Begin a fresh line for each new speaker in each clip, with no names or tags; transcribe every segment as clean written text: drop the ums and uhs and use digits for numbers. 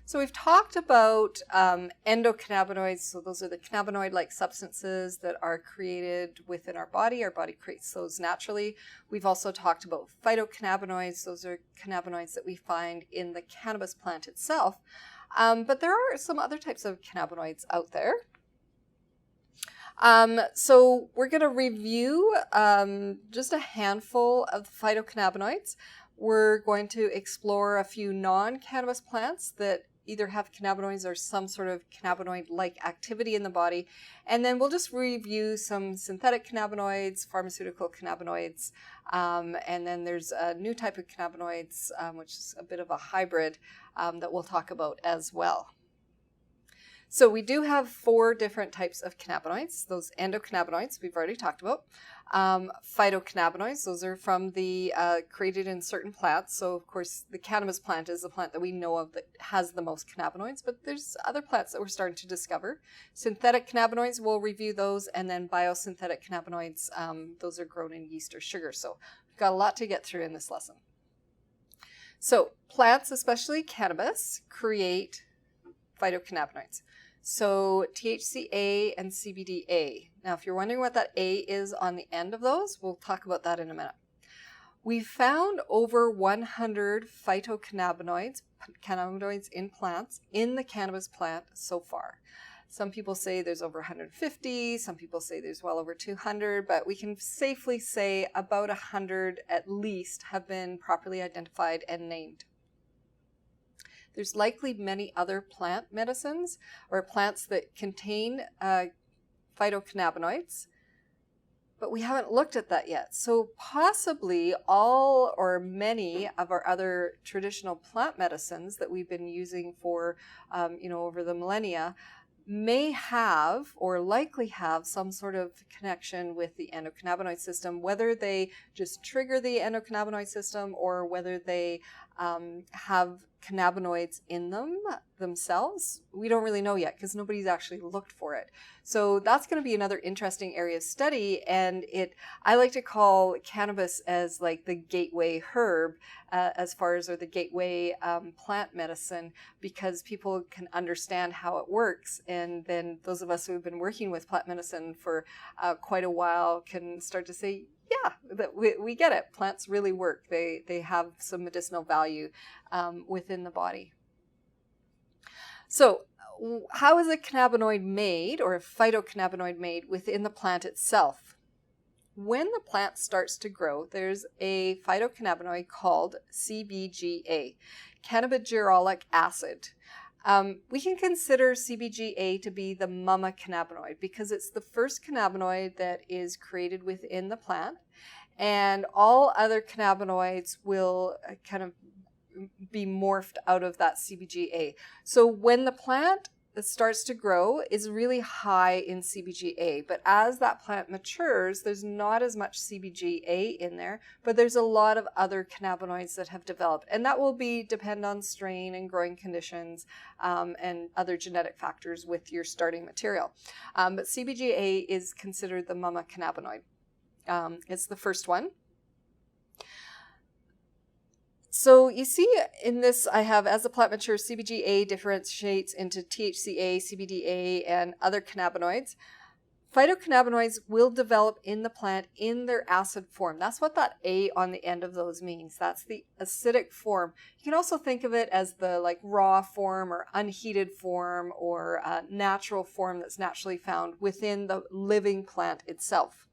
So we've talked about endocannabinoids. So those are the cannabinoid-like substances that are created within our body. Our body creates those naturally. We've also talked about phytocannabinoids. Those are cannabinoids that we find in the cannabis plant itself. But there are some other types of cannabinoids out there. So we're going to review just a handful of the phytocannabinoids. We're going to explore a few non-cannabis plants that either have cannabinoids or some sort of cannabinoid-like activity in the body. And then we'll just review some synthetic cannabinoids, pharmaceutical cannabinoids, and then there's a new type of cannabinoids, which is a bit of a hybrid that we'll talk about as well. So we do have 4 different types of cannabinoids. Those endocannabinoids we've already talked about. Phytocannabinoids, those are from the created in certain plants. So of course the cannabis plant is the plant that we know of that has the most cannabinoids, but there's other plants that we're starting to discover. Synthetic cannabinoids, we'll review those, and then biosynthetic cannabinoids, those are grown in yeast or sugar. So we've got a lot to get through in this lesson. So plants, especially cannabis, create phytocannabinoids. So THCA and CBDA. Now, if you're wondering what that A is on the end of those, we'll talk about that in a minute. We found over 100 phytocannabinoids in plants in the cannabis plant so far. Some people say there's over 150, some people say there's well over 200, but we can safely say about 100 at least have been properly identified and named. There's likely many other plant medicines or plants that contain phytocannabinoids, but we haven't looked at that yet. So possibly all or many of our other traditional plant medicines that we've been using for, over the millennia may have or likely have some sort of connection with the endocannabinoid system, whether they just trigger the endocannabinoid system or whether they have cannabinoids in them themselves. We don't really know yet because nobody's actually looked for it. So that's going to be another interesting area of study, and I like to call cannabis as like the gateway herb as far as, or the gateway plant medicine, because people can understand how it works, and then those of us who have been working with plant medicine for quite a while can start to say, yeah, that we get it. Plants really work. They have some medicinal value within the body. So how is a cannabinoid made, or a phytocannabinoid made within the plant itself? When the plant starts to grow, there's a phytocannabinoid called CBGA, cannabigerolic acid. We can consider CBGA to be the mama cannabinoid because it's the first cannabinoid that is created within the plant, and all other cannabinoids will kind of be morphed out of that CBGA. So when the plant starts to grow, it's really high in CBGA, but as that plant matures, there's not as much CBGA in there, but there's a lot of other cannabinoids that have developed, and that will depend on strain and growing conditions and other genetic factors with your starting material. But CBGA is considered the mama cannabinoid. It's the first one. So you see in this, I have, as the plant matures, CBGA differentiates into THCA, CBDA, and other cannabinoids. Phytocannabinoids will develop in the plant in their acid form. That's what that A on the end of those means. That's the acidic form. You can also think of it as the raw form or unheated form or natural form that's naturally found within the living plant itself.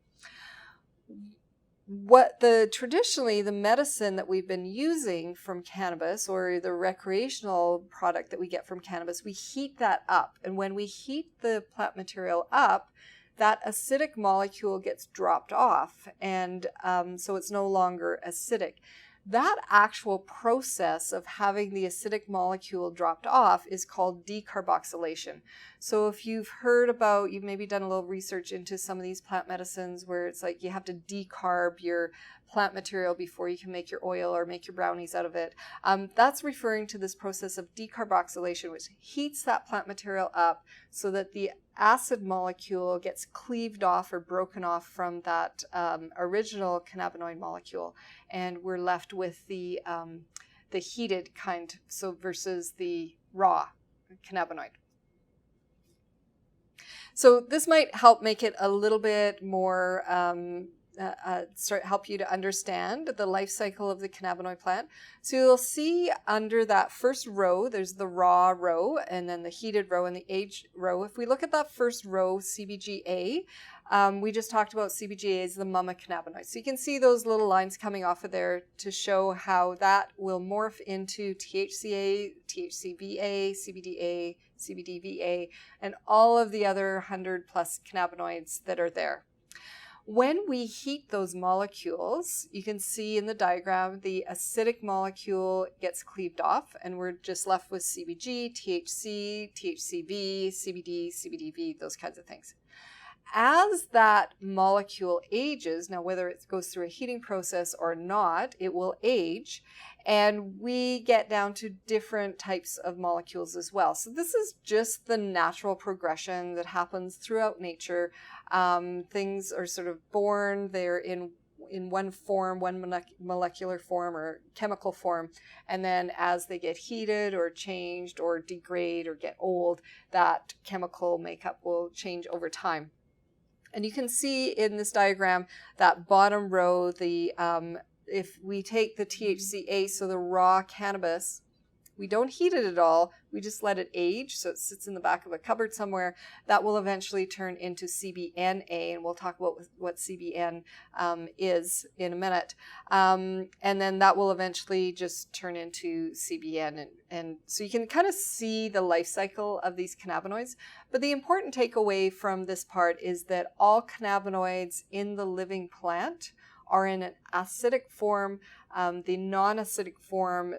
Traditionally, the medicine that we've been using from cannabis, or the recreational product that we get from cannabis, we heat that up. And when we heat the plant material up, that acidic molecule gets dropped off, and so it's no longer acidic. That actual process of having the acidic molecule dropped off is called decarboxylation. So if you've maybe done a little research into some of these plant medicines where it's like you have to decarb your plant material before you can make your oil or make your brownies out of it. That's referring to this process of decarboxylation, which heats that plant material up so that the acid molecule gets cleaved off or broken off from that original cannabinoid molecule, and we're left with the heated kind, so versus the raw cannabinoid. So this might help make it a little bit more, help you to understand the life cycle of the cannabinoid plant. So you'll see under that first row, there's the raw row and then the heated row and the aged row. If we look at that first row, CBGA, we just talked about CBGA as the mama cannabinoid. So you can see those little lines coming off of there to show how that will morph into THCA, THCVA, CBDA, CBDVA, and all of the other 100 plus cannabinoids that are there. When we heat those molecules, you can see in the diagram, the acidic molecule gets cleaved off and we're just left with CBG, THC, THCV, CBD, CBDV, those kinds of things. As that molecule ages, now whether it goes through a heating process or not, it will age, and we get down to different types of molecules as well. So this is just the natural progression that happens throughout nature. Things are sort of born, they're in one form, one molecular form or chemical form, and then as they get heated or changed or degrade or get old, that chemical makeup will change over time. And you can see in this diagram, that bottom row, if we take the THCA, so the raw cannabis, we don't heat it at all, we just let it age, so it sits in the back of a cupboard somewhere, that will eventually turn into CBNA, and we'll talk about what CBN is in a minute. And then that will eventually just turn into CBN. And so you can kind of see the life cycle of these cannabinoids. But the important takeaway from this part is that all cannabinoids in the living plant are in an acidic form. The non-acidic form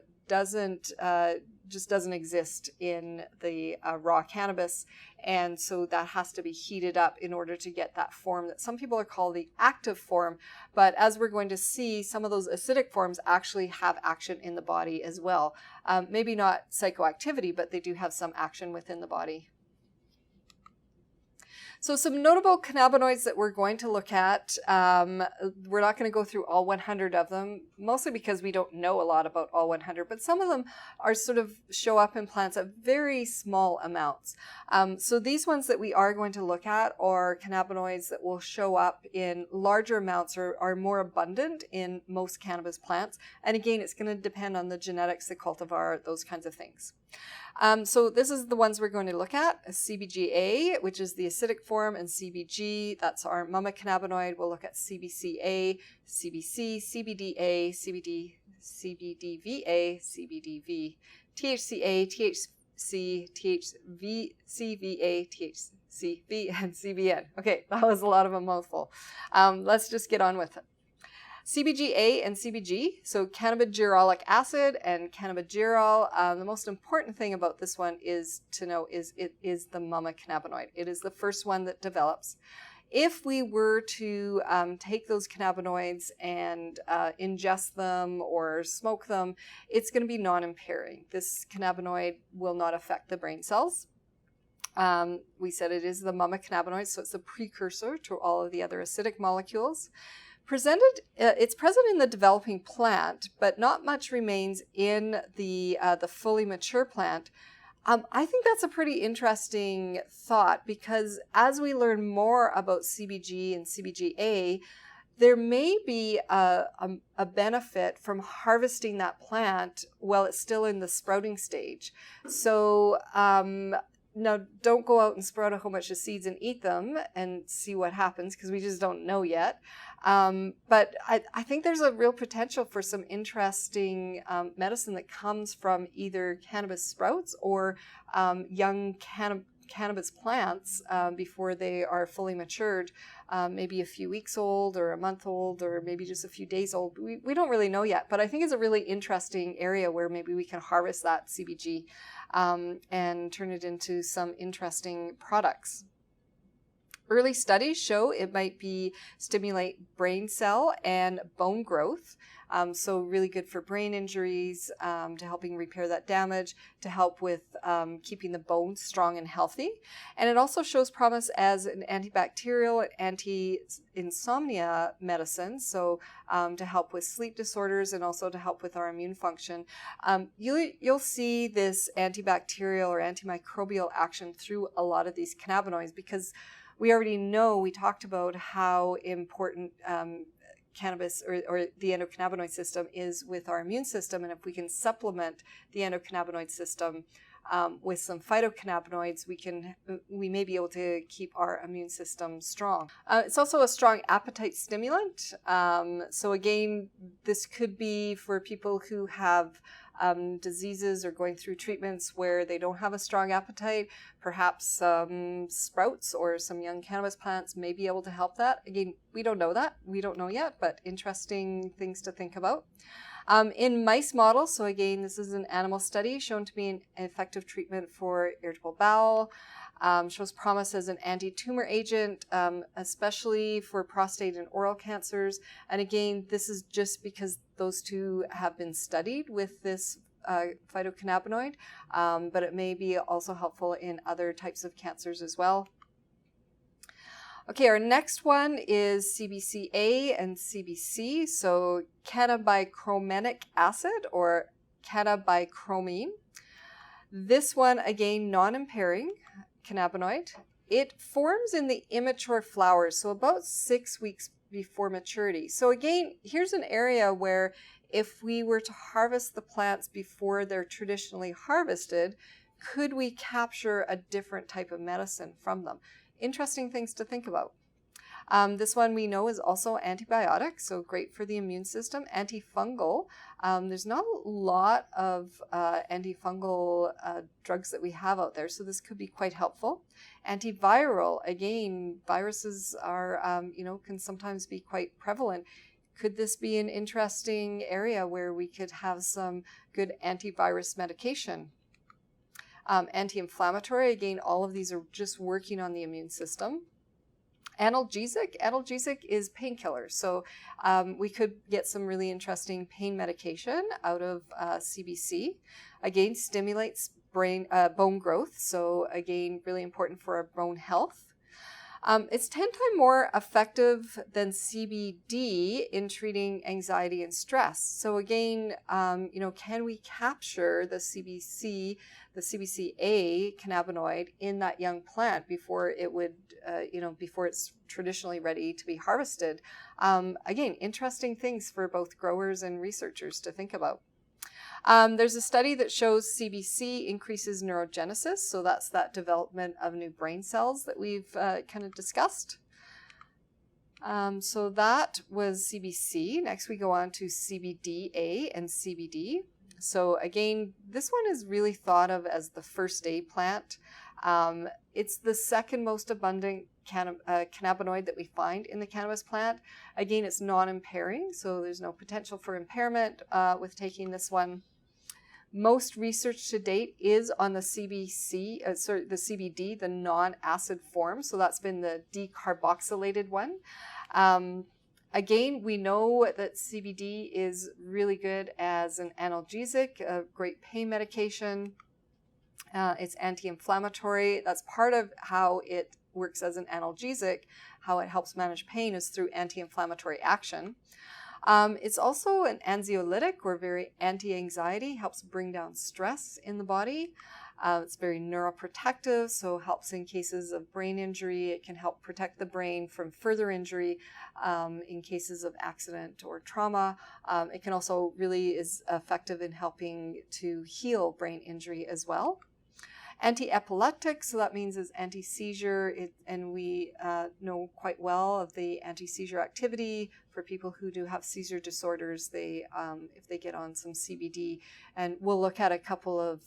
just doesn't exist in the raw cannabis, and so that has to be heated up in order to get that form that some people are called the active form. But as we're going to see, some of those acidic forms actually have action in the body as well. Maybe not psychoactivity, but they do have some action within the body. So some notable cannabinoids that we're going to look at, we're not going to go through all 100 of them, mostly because we don't know a lot about all 100, but some of them are sort of show up in plants at very small amounts. So these ones that we are going to look at are cannabinoids that will show up in larger amounts or are more abundant in most cannabis plants. And again, it's going to depend on the genetics, the cultivar, those kinds of things. So this is the ones we're going to look at: CBGA, which is the acidic form, and CBG, that's our mama cannabinoid. We'll look at CBCA, CBC, CBDA, CBD, CBDVA, CBDV, THCA, THC, THV, CVA, THCV, and CBN. Okay, that was a lot of a mouthful. Let's just get on with it. CBGA and CBG, so cannabigerolic acid and cannabigerol. The most important thing about this one is to know is it is the mama cannabinoid. It is the first one that develops. If we were to take those cannabinoids and ingest them or smoke them, it's going to be non-impairing. This cannabinoid will not affect the brain cells. We said it is the mama cannabinoid, so it's the precursor to all of the other acidic molecules. It's present in the developing plant, but not much remains in the fully mature plant. I think that's a pretty interesting thought, because as we learn more about CBG and CBGA, there may be a benefit from harvesting that plant while it's still in the sprouting stage. So now, don't go out and sprout a whole bunch of seeds and eat them and see what happens, because we just don't know yet. But I think there's a real potential for some interesting medicine that comes from either cannabis sprouts or young cannabis plants before they are fully matured, maybe a few weeks old or a month old or maybe just a few days old. We don't really know yet, but I think it's a really interesting area where maybe we can harvest that CBG and turn it into some interesting products. Early studies show it might stimulate brain cell and bone growth. So really good for brain injuries, to helping repair that damage, to help with keeping the bones strong and healthy. And it also shows promise as an antibacterial, anti-insomnia medicine. So to help with sleep disorders and also to help with our immune function. You'll see this antibacterial or antimicrobial action through a lot of these cannabinoids, because we already know, we talked about how important cannabis or the endocannabinoid system is with our immune system. And if we can supplement the endocannabinoid system with some phytocannabinoids, we may be able to keep our immune system strong. It's also a strong appetite stimulant. So again, this could be for people who have diseases or going through treatments where they don't have a strong appetite. Perhaps some sprouts or some young cannabis plants may be able to help that. Again, we don't know that. We don't know yet, but interesting things to think about. In mice models, so again, this is an animal study shown to be an effective treatment for irritable bowel. Shows promise as an anti-tumor agent, especially for prostate and oral cancers. And again, this is just because those two have been studied with this phytocannabinoid, but it may be also helpful in other types of cancers as well. Okay, our next one is CBCA and CBC, so cannabichromenic acid or cannabichromene. This one, again, non-impairing cannabinoid. It forms in the immature flowers, so about 6 weeks before maturity. So again, here's an area where if we were to harvest the plants before they're traditionally harvested, could we capture a different type of medicine from them? Interesting things to think about. This one we know is also antibiotic, so great for the immune system. Antifungal. There's not a lot of antifungal drugs that we have out there, so this could be quite helpful. Antiviral. Again, viruses are, can sometimes be quite prevalent. Could this be an interesting area where we could have some good antivirus medication? Anti-inflammatory, again, all of these are just working on the immune system. Analgesic is painkiller. So we could get some really interesting pain medication out of CBC. Again, stimulates bone growth. So again, really important for our bone health. It's 10 times more effective than CBD in treating anxiety and stress. So again, can we capture the CBCA cannabinoid in that young plant before it would, before it's traditionally ready to be harvested? Again, interesting things for both growers and researchers to think about. There's a study that shows CBC increases neurogenesis, so that's that development of new brain cells that we've kind of discussed. So that was CBC. Next we go on to CBDA and CBD. So again, this one is really thought of as the first aid plant. It's the second most abundant cannabinoid that we find in the cannabis plant. Again, it's non-impairing, so there's no potential for impairment with taking this one. Most research to date is on the the CBD, the non-acid form. So that's been the decarboxylated one. Again, we know that CBD is really good as an analgesic, a great pain medication. It's anti-inflammatory. That's part of how it works as an analgesic. How it helps manage pain is through anti-inflammatory action. It's also an anxiolytic or very anti-anxiety, helps bring down stress in the body. It's very neuroprotective, so helps in cases of brain injury. It can help protect the brain from further injury in cases of accident or trauma. It can also really is effective in helping to heal brain injury as well. Anti-epileptic, so that means it's anti-seizure, and we know quite well of the anti-seizure activity for people who do have seizure disorders. If they get on some CBD, and we'll look at a couple of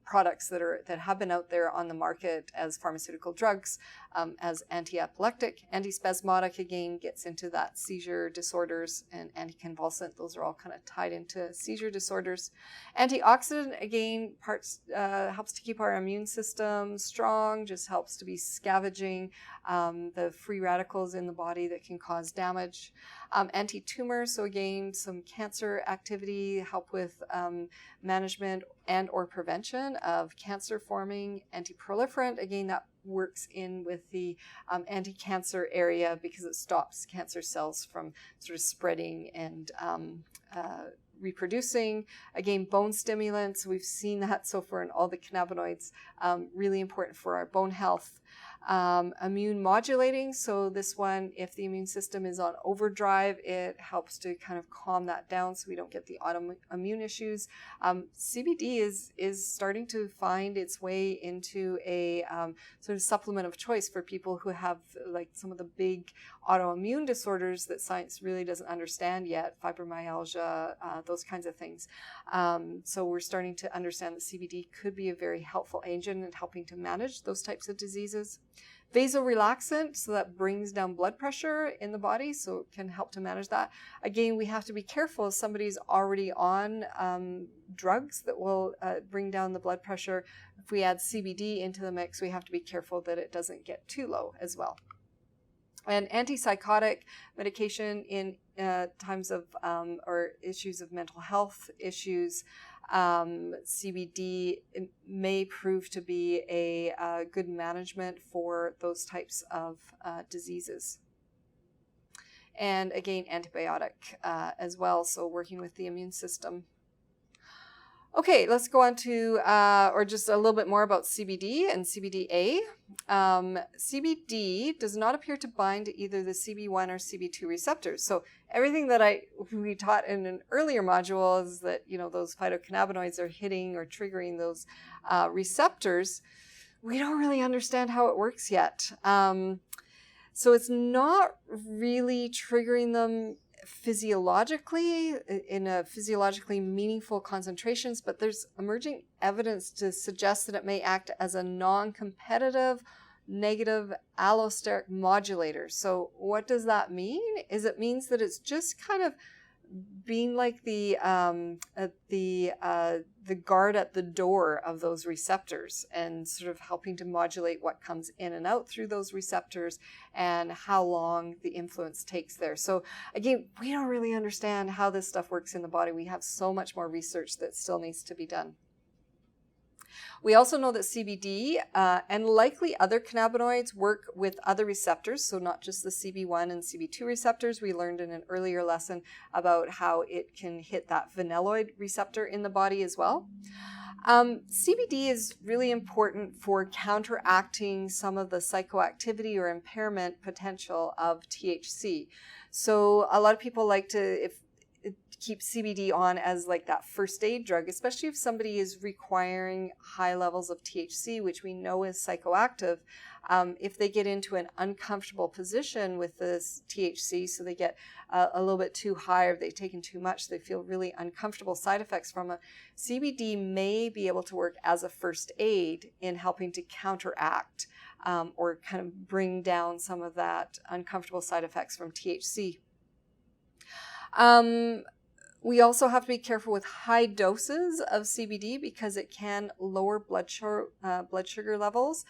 products that have been out there on the market as pharmaceutical drugs, as anti-epileptic, antispasmodic, again gets into that seizure disorders, and anticonvulsant. Those are all kind of tied into seizure disorders. Antioxidant, again, helps to keep our immune system strong, just helps to be scavenging the free radicals in the body that can cause damage. Anti-tumor, so again, some cancer activity, help with management and or prevention of cancer forming. Anti-proliferant, again, that works in with the anti-cancer area because it stops cancer cells from sort of spreading and reproducing. Again, bone stimulants, we've seen that so far in all the cannabinoids, really important for our bone health. Immune modulating, so this one, if the immune system is on overdrive, it helps to kind of calm that down so we don't get the autoimmune issues. CBD is starting to find its way into a sort of supplement of choice for people who have like some of the big autoimmune disorders that science really doesn't understand yet, fibromyalgia, those kinds of things. So we're starting to understand that CBD could be a very helpful agent in helping to manage those types of diseases. Vasorelaxant, so that brings down blood pressure in the body, so it can help to manage that. Again, we have to be careful if somebody's already on drugs that will bring down the blood pressure. If we add CBD into the mix, we have to be careful that it doesn't get too low as well. And antipsychotic medication in times of or issues of mental health issues, CBD may prove to be a good management for those types of diseases. And again, antibiotic as well, so working with the immune system. Okay, let's go on to, or just a little bit more about CBD and CBDA. CBD does not appear to bind to either the CB1 or CB2 receptors. So everything that we taught in an earlier module is that, you know, those phytocannabinoids are hitting or triggering those receptors. We don't really understand how it works yet. So it's not really triggering them physiologically in a physiologically meaningful concentrations, but there's emerging evidence to suggest that it may act as a non-competitive negative allosteric modulator. So what does that mean? It means that it's just kind of being like the guard at the door of those receptors and sort of helping to modulate what comes in and out through those receptors and how long the influence takes there. So again, we don't really understand how this stuff works in the body. We have so much more research that still needs to be done. We also know that CBD and likely other cannabinoids work with other receptors, so not just the CB1 and CB2 receptors. We learned in an earlier lesson about how it can hit that vanilloid receptor in the body as well. CBD is really important for counteracting some of the psychoactivity or impairment potential of THC. So a lot of people like to keep CBD on as like that first aid drug, especially if somebody is requiring high levels of THC, which we know is psychoactive. If they get into an uncomfortable position with this THC, so they get a little bit too high, or they've taken too much, they feel really uncomfortable side effects from it, CBD may be able to work as a first aid in helping to counteract or kind of bring down some of that uncomfortable side effects from THC. We also have to be careful with high doses of CBD because it can lower blood sugar levels,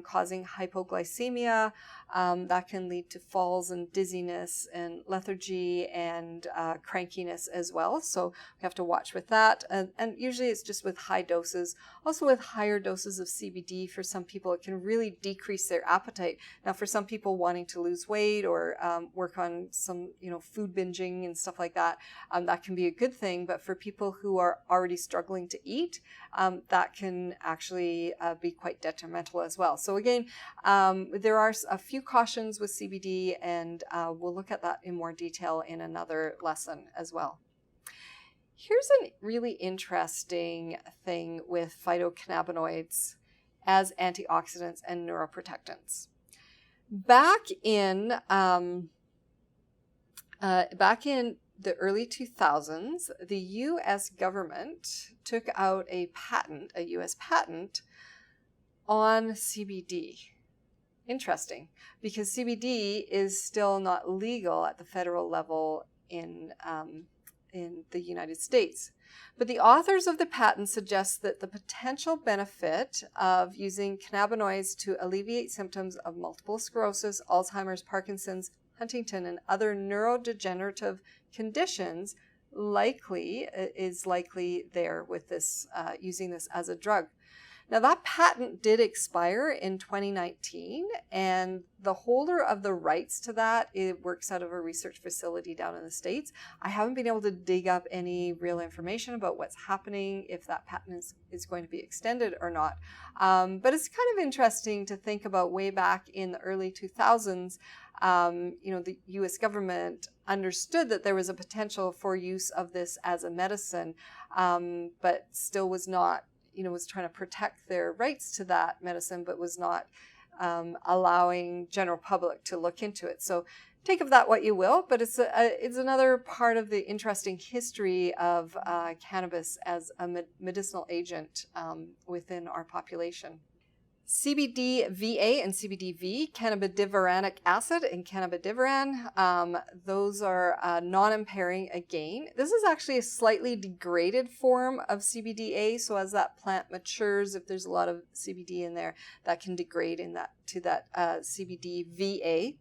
causing hypoglycemia. That can lead to falls and dizziness and lethargy and crankiness as well. So we have to watch with that. And usually it's just with high doses. Also with higher doses of CBD, for some people, it can really decrease their appetite. Now, for some people wanting to lose weight or work on some, food binging and stuff like that, that can be a good thing. But for people who are already struggling to eat, that can actually be quite detrimental as well. So again, there are a few cautions with CBD, and we'll look at that in more detail in another lesson as well. Here's a really interesting thing with phytocannabinoids as antioxidants and neuroprotectants. Back in the early 2000s, the U.S. government took out a U.S. patent on CBD. Interesting, because CBD is still not legal at the federal level in the United States. But the authors of the patent suggest that the potential benefit of using cannabinoids to alleviate symptoms of multiple sclerosis, Alzheimer's, Parkinson's, Huntington, and other neurodegenerative conditions is likely there with this using this as a drug. Now, that patent did expire in 2019, and the holder of the rights to that, it works out of a research facility down in the States. I haven't been able to dig up any real information about what's happening, if that patent is going to be extended or not. But it's kind of interesting to think about way back in the early 2000s, the U.S. government understood that there was a potential for use of this as a medicine, but still was not, was trying to protect their rights to that medicine, but was not allowing general public to look into it. So take of that what you will, but it's another part of the interesting history of cannabis as a medicinal agent within our population. CBD-VA and CBD-V, cannabidivaranic acid and cannabidivaran, those are non-impairing again. This is actually a slightly degraded form of CBDA, so as that plant matures, if there's a lot of CBD in there, that can degrade to that CBD-VA.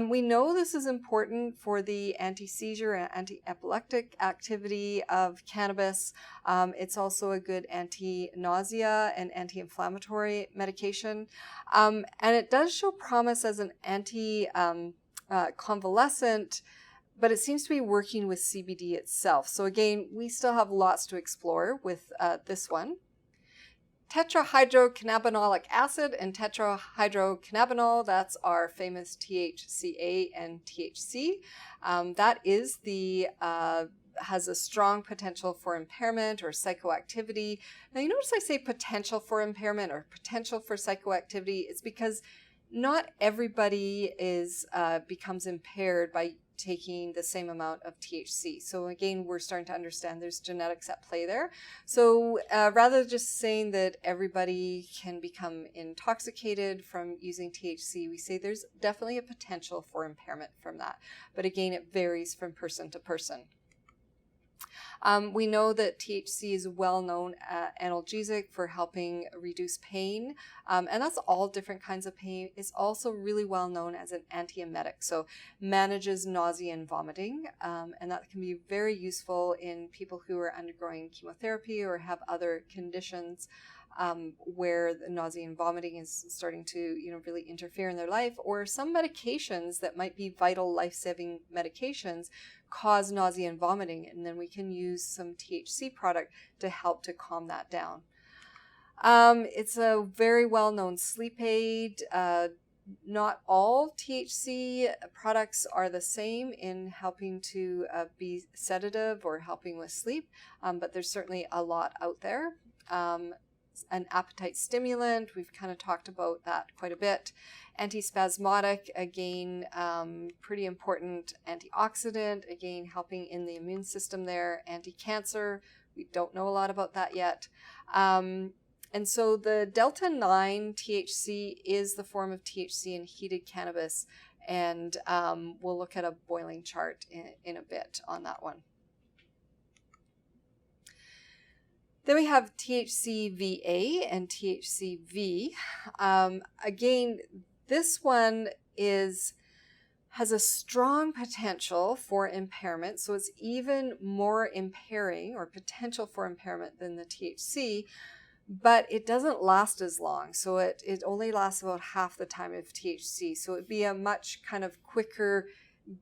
We know this is important for the anti-seizure and anti-epileptic activity of cannabis. It's also a good anti-nausea and anti-inflammatory medication. And it does show promise as an anti-convalescent, but it seems to be working with CBD itself. So again, we still have lots to explore with this one. Tetrahydrocannabinolic acid and tetrahydrocannabinol, that's our famous THCA and THC. That is has a strong potential for impairment or psychoactivity. Now, you notice I say potential for impairment or potential for psychoactivity. It's because not everybody becomes impaired by taking the same amount of THC. So again, we're starting to understand there's genetics at play there. So rather than just saying that everybody can become intoxicated from using THC, we say there's definitely a potential for impairment from that. But again, it varies from person to person. We know that THC is a well-known analgesic for helping reduce pain, and that's all different kinds of pain. It's also really well known as an antiemetic, so manages nausea and vomiting, and that can be very useful in people who are undergoing chemotherapy or have other conditions where the nausea and vomiting is starting to really interfere in their life, or some medications that might be vital life-saving medications cause nausea and vomiting, and then we can use some THC product to help to calm that down. It's a very well-known sleep aid. Not all THC products are the same in helping to be sedative or helping with sleep, but there's certainly a lot out there. An appetite stimulant, we've kind of talked about that quite a bit. Antispasmodic, again, pretty important antioxidant, again, helping in the immune system there. Anti-cancer, we don't know a lot about that yet. And so the Delta-9 THC is the form of THC in heated cannabis, and we'll look at a boiling chart in a bit on that one. Then we have THC-VA and THC-V. Again, this one has a strong potential for impairment, so it's even more impairing or potential for impairment than the THC, but it doesn't last as long. So it only lasts about half the time of THC. So it'd be a much kind of quicker,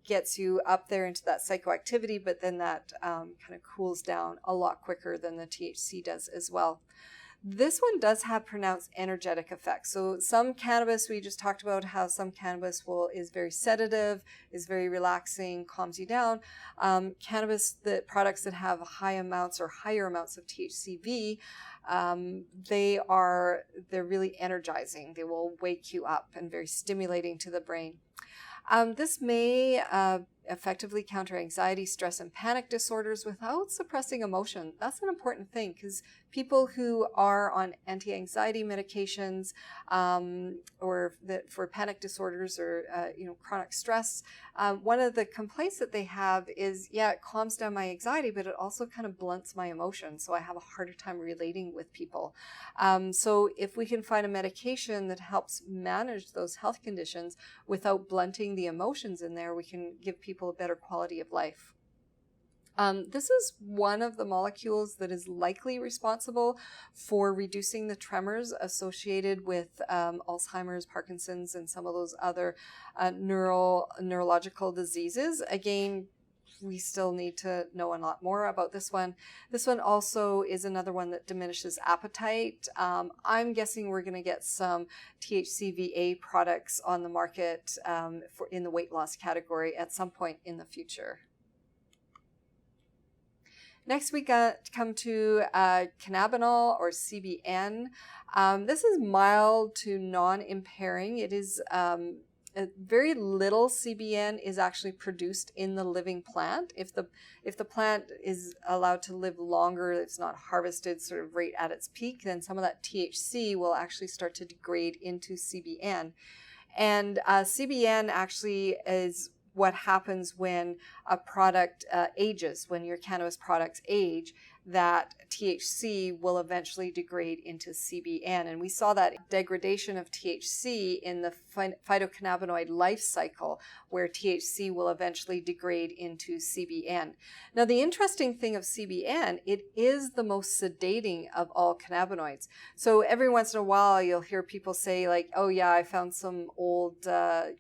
gets you up there into that psychoactivity, but then that kind of cools down a lot quicker than the THC does as well. This one does have pronounced energetic effects. So some cannabis, we just talked about how some cannabis is very sedative, is very relaxing, calms you down. Cannabis, the products that have high amounts or higher amounts of THCV, they're really energizing. They will wake you up and very stimulating to the brain. This may effectively counter anxiety, stress, and panic disorders without suppressing emotion. That's an important thing, because people who are on anti-anxiety medications or for panic disorders or chronic stress, one of the complaints that they have is, yeah, it calms down my anxiety, but it also kind of blunts my emotions, so I have a harder time relating with people. So if we can find a medication that helps manage those health conditions without blunting the emotions in there, we can give people a better quality of life. This is one of the molecules that is likely responsible for reducing the tremors associated with Alzheimer's, Parkinson's, and some of those other neurological diseases. Again, we still need to know a lot more about this one. This one also is another one that diminishes appetite. I'm guessing we're going to get some THCVA products on the market in the weight loss category at some point in the future. Next, we come to cannabinol or CBN. This is mild to non-impairing. It is very little CBN is actually produced in the living plant. If the plant is allowed to live longer, it's not harvested sort of right at its peak, then some of that THC will actually start to degrade into CBN. And CBN actually is what happens when a product ages, when your cannabis products age, that THC will eventually degrade into CBN. And we saw that degradation of THC in the phytocannabinoid life cycle, where THC will eventually degrade into CBN. Now, the interesting thing of CBN, it is the most sedating of all cannabinoids. So every once in a while, you'll hear people say like, oh yeah, I found some old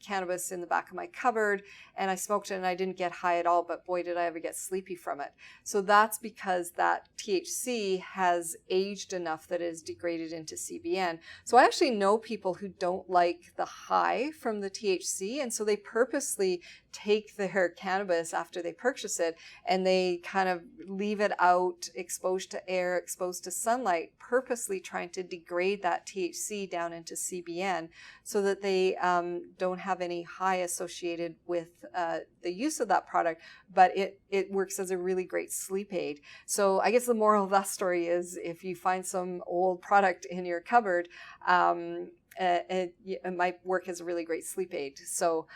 cannabis in the back of my cupboard and I smoked it and I didn't get high at all, but boy, did I ever get sleepy from it. So that's because that THC has aged enough that it is degraded into CBN. So I actually know people who don't like the high from the THC, and so they purposely take their cannabis after they purchase it and they kind of leave it out, exposed to air, exposed to sunlight, purposely trying to degrade that THC down into CBN so that they don't have any high associated with the use of that product, but it works as a really great sleep aid. So I guess the moral of that story is, if you find some old product in your cupboard, it might work as a really great sleep aid. So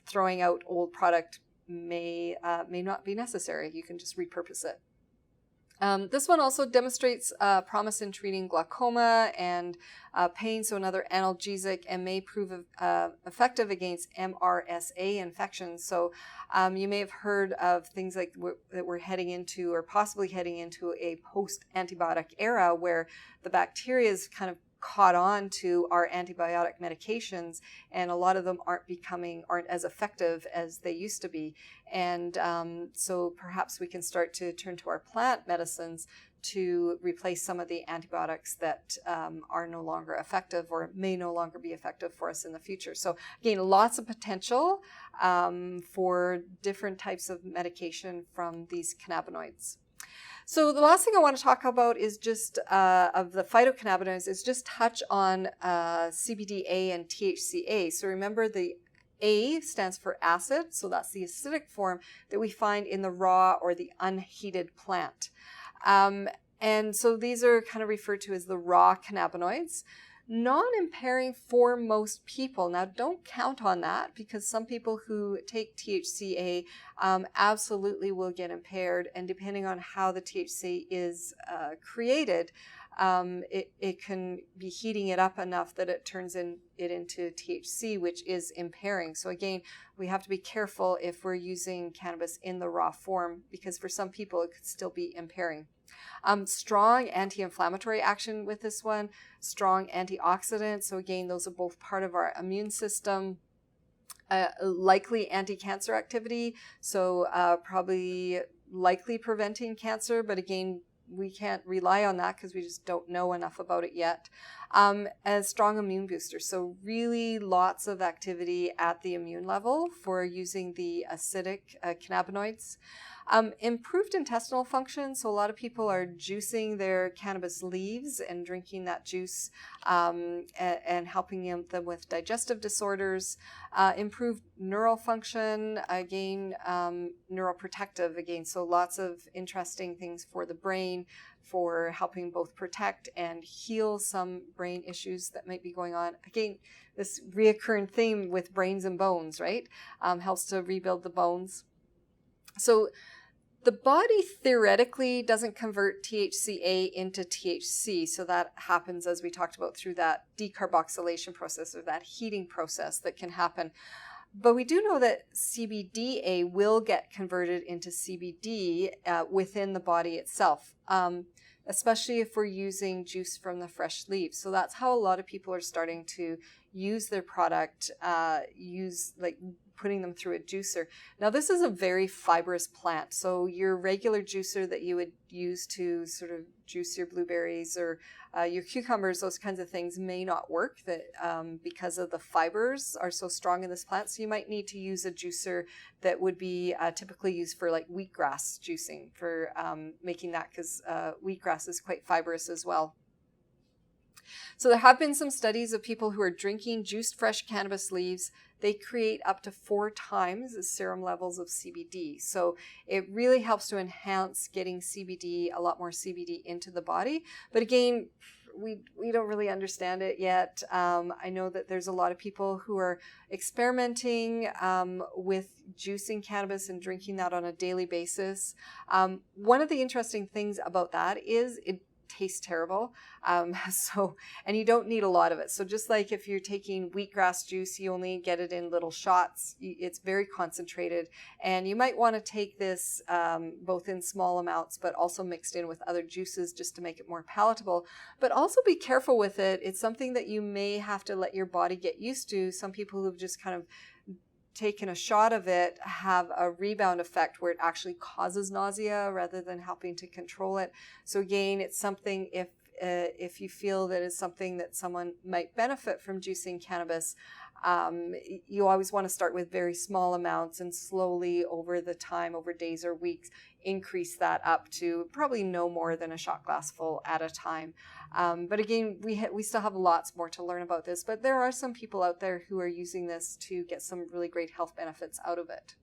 throwing out old product may not be necessary. You can just repurpose it. This one also demonstrates promise in treating glaucoma and pain, so another analgesic, and may prove effective against MRSA infections. So you may have heard of things like that we're heading into, or possibly heading into, a post-antibiotic era where the bacteria is kind of caught on to our antibiotic medications, and a lot of them aren't as effective as they used to be. And so perhaps we can start to turn to our plant medicines to replace some of the antibiotics that are no longer effective or may no longer be effective for us in the future. So again, lots of potential for different types of medication from these cannabinoids. So the last thing I want to talk about is just of the phytocannabinoids is just touch on CBDA and THCA. So remember, the A stands for acid, so that's the acidic form that we find in the raw or the unheated plant. And so these are kind of referred to as the raw cannabinoids. Non-impairing for most people. Now, don't count on that, because some people who take THCA absolutely will get impaired, and depending on how the THC is created, it can be heating it up enough that it turns it into THC, which is impairing. So again, we have to be careful if we're using cannabis in the raw form, because for some people it could still be impairing. Strong anti-inflammatory action with this one, strong antioxidants. So again, those are both part of our immune system. Likely anti-cancer activity, so probably likely preventing cancer, but again, we can't rely on that because we just don't know enough about it yet. As strong immune booster, so really lots of activity at the immune level for using the acidic cannabinoids. Improved intestinal function, so a lot of people are juicing their cannabis leaves and drinking that juice and helping them with digestive disorders. Improved neural function, again, neuroprotective, again, so lots of interesting things for the brain, for helping both protect and heal some brain issues that might be going on. Again, this reoccurring theme with brains and bones, right? Helps to rebuild the bones. So the body theoretically doesn't convert THCA into THC. So that happens, as we talked about, through that decarboxylation process or that heating process that can happen. But we do know that CBDA will get converted into CBD within the body itself, especially if we're using juice from the fresh leaves. So that's how a lot of people are starting to use their product, like putting them through a juicer. Now, this is a very fibrous plant. So your regular juicer that you would use to sort of juice your blueberries or your cucumbers, those kinds of things may not work because of the fibers are so strong in this plant. So you might need to use a juicer that would be typically used for like wheatgrass juicing for making that, because wheatgrass is quite fibrous as well. So there have been some studies of people who are drinking juiced fresh cannabis leaves. They create up to 4 times the serum levels of CBD. So it really helps to enhance getting CBD, a lot more CBD into the body. But again, we don't really understand it yet. I know that there's a lot of people who are experimenting with juicing cannabis and drinking that on a daily basis. One of the interesting things about that is it tastes terrible. And you don't need a lot of it. So just like if you're taking wheatgrass juice, you only get it in little shots. It's very concentrated, and you might want to take this both in small amounts, but also mixed in with other juices just to make it more palatable. But also be careful with it. It's something that you may have to let your body get used to. Some people who've just kind of taken a shot of it have a rebound effect where it actually causes nausea rather than helping to control it. So again, it's something, if you feel that it's something that someone might benefit from juicing cannabis, you always want to start with very small amounts and slowly over the time, over days or weeks, increase that up to probably no more than a shot glass full at a time. But again, we still have lots more to learn about this, but there are some people out there who are using this to get some really great health benefits out of it.